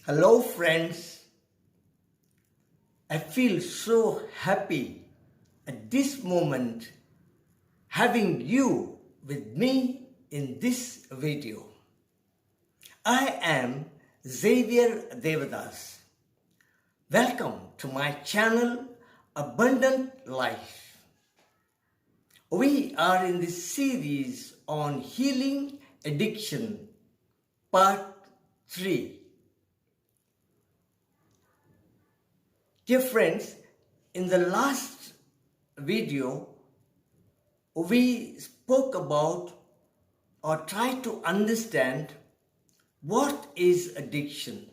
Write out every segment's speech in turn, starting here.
Hello friends, I feel so happy at this moment having you with me in this video. I am Xavier Devadas. Welcome to my channel Abundant Life. We are in this series on healing addiction, part 3. Dear friends, in the last video, we spoke about or tried to understand what is addiction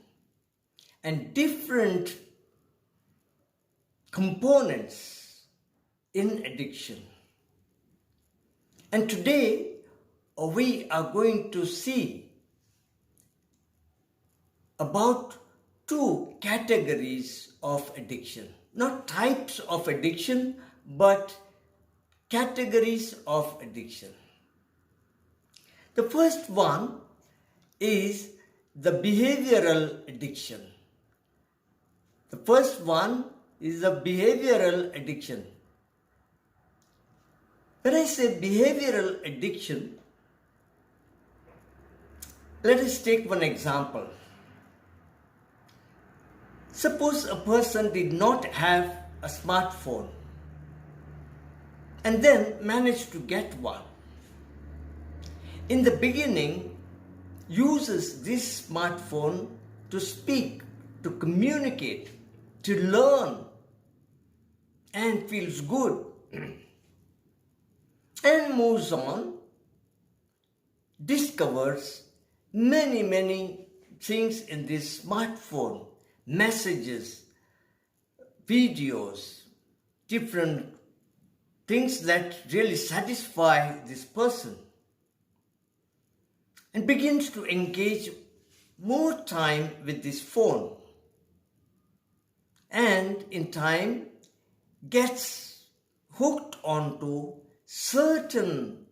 and different components in addiction. And today, we are going to see about two categories of addiction. Not types of addiction, but categories of addiction. The first one is the behavioral addiction. The first one is the behavioral addiction. When I say behavioral addiction, let us take one example. Suppose a person did not have a smartphone and then managed to get one. In the beginning, uses this smartphone to speak, to communicate, to learn, and feels good and moves on, discovers many things in this smartphone. Messages, videos, different things that really satisfy this person, and begins to engage more time with this phone, and in time gets hooked onto certain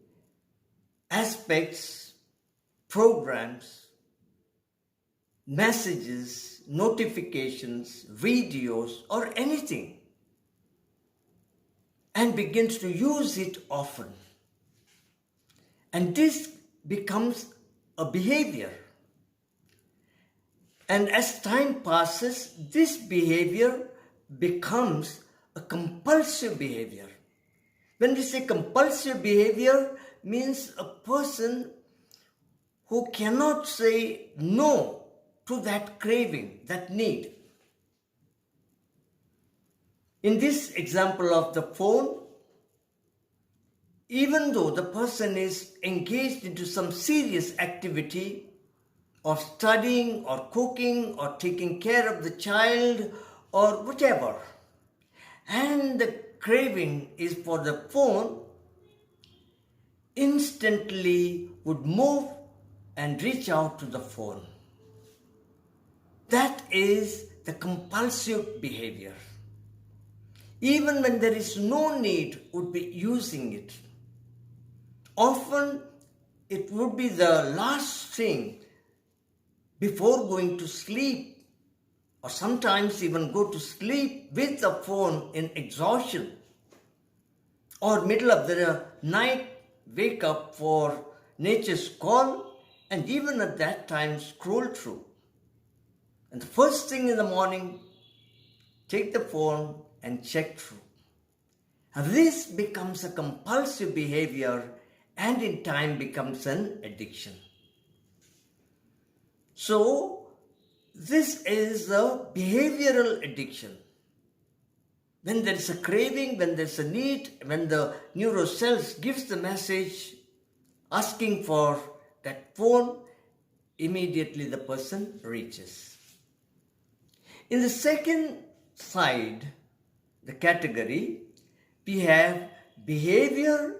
aspects, programs, messages, notifications, videos, or anything, and begins to use it often. And this becomes a behavior. And as time passes, this behavior becomes a compulsive behavior. When we say compulsive behavior, means a person who cannot say no to that craving, that need. In this example of the phone, even though the person is engaged into some serious activity of studying or cooking or taking care of the child or whatever, and the craving is for the phone, instantly would move and reach out to the phone. That is the compulsive behavior. Even when there is no need, would be using it. Often it would be the last thing before going to sleep, or sometimes even go to sleep with the phone in exhaustion, or middle of the night wake up for nature's call, and even at that time scroll through. And the first thing in the morning, take the phone and check through. And this becomes a compulsive behavior and in time becomes an addiction. So, this is a behavioral addiction. When there is a craving, when there is a need, when the neurocells gives the message asking for that phone, immediately the person reaches. In the second side, the category, we have behavior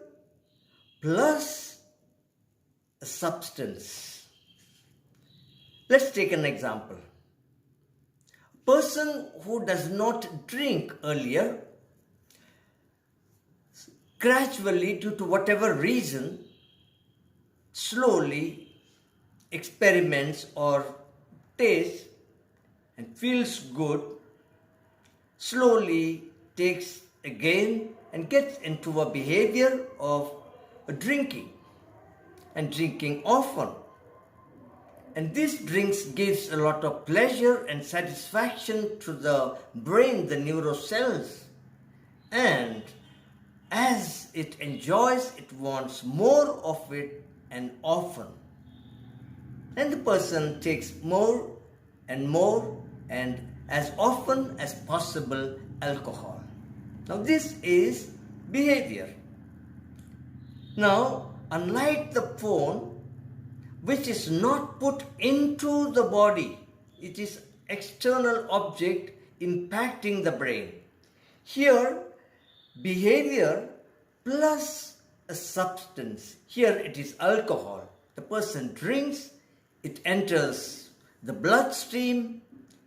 plus a substance. Let's take an example. A person who does not drink earlier, gradually, due to whatever reason, slowly experiments or tastes and feels good, slowly takes again and gets into a behavior of drinking and drinking often. And this drinks gives a lot of pleasure and satisfaction to the brain, the neurocells. And as it enjoys, it wants more of it and often. And the person takes more and as often as possible alcohol. Now this is behavior. Now, unlike the phone, which is not put into the body, it is external object impacting the brain. Here, behavior plus a substance. Here it is alcohol. The person drinks, it enters the bloodstream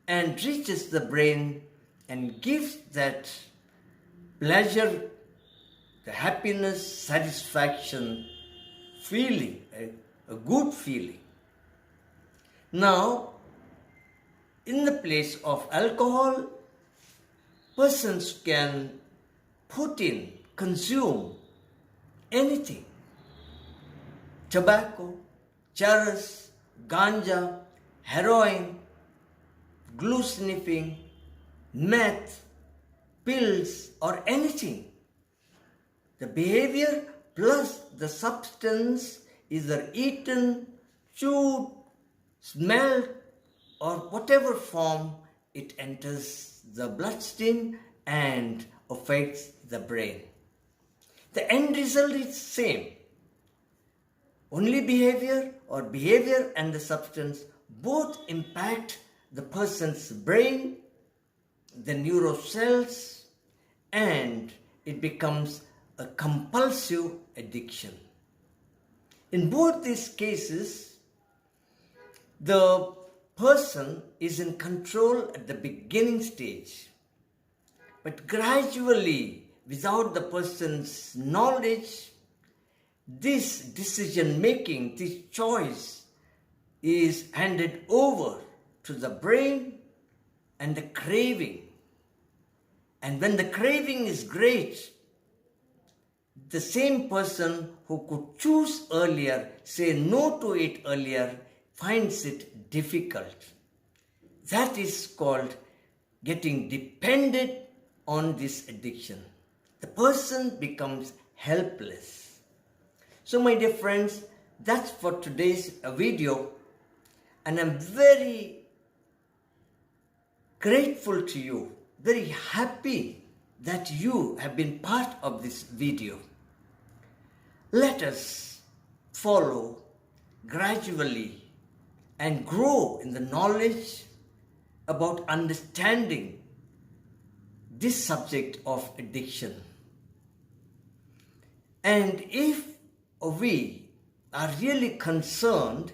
and reaches the brain and gives that pleasure, the happiness, satisfaction, feeling, a good feeling. Now, in the place of alcohol, persons can consume anything. Tobacco, charas, ganja, heroin, glue sniffing, meth, pills, or anything. The behavior plus the substance either eaten, chewed, smelled, or whatever form it enters the bloodstream and affects the brain. The end result is same. Only behavior or behavior and the substance both impact the person's brain, the neurocells, and it becomes a compulsive addiction. In both these cases, the person is in control at the beginning stage, but gradually, without the person's knowledge, this decision making, this choice is handed over to the brain and the craving. And when the craving is great, the same person who could choose earlier, say no to it earlier, finds it difficult. That is called getting dependent on this addiction. The person becomes helpless. So my dear friends, that's for today's video, and I'm very grateful to you, very happy that you have been part of this video. Let us follow gradually and grow in the knowledge about understanding this subject of addiction. And if we are really concerned,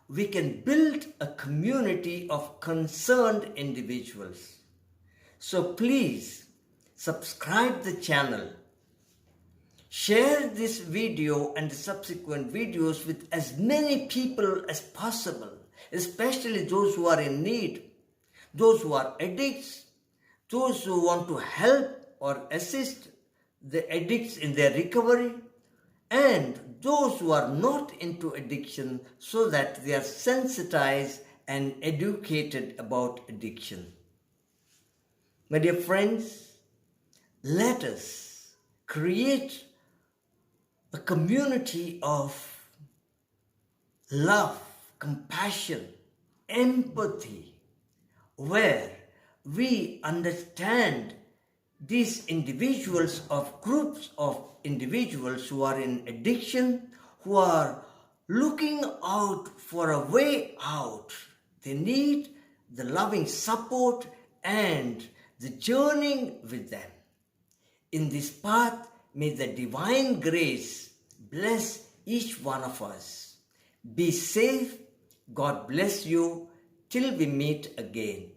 we can build a community of concerned individuals. So please subscribe the channel. Share this video and the subsequent videos with as many people as possible, especially those who are in need, those who are addicts, those who want to help or assist the addicts in their recovery, and those who are not into addiction so that they are sensitized and educated about addiction. My dear friends, let us create a community of love, compassion, empathy, where we understand these individuals of groups of individuals who are in addiction, who are looking out for a way out. They need the loving support and the journeying with them. In this path, may the divine grace bless each one of us. Be safe. God bless you. Till we meet again.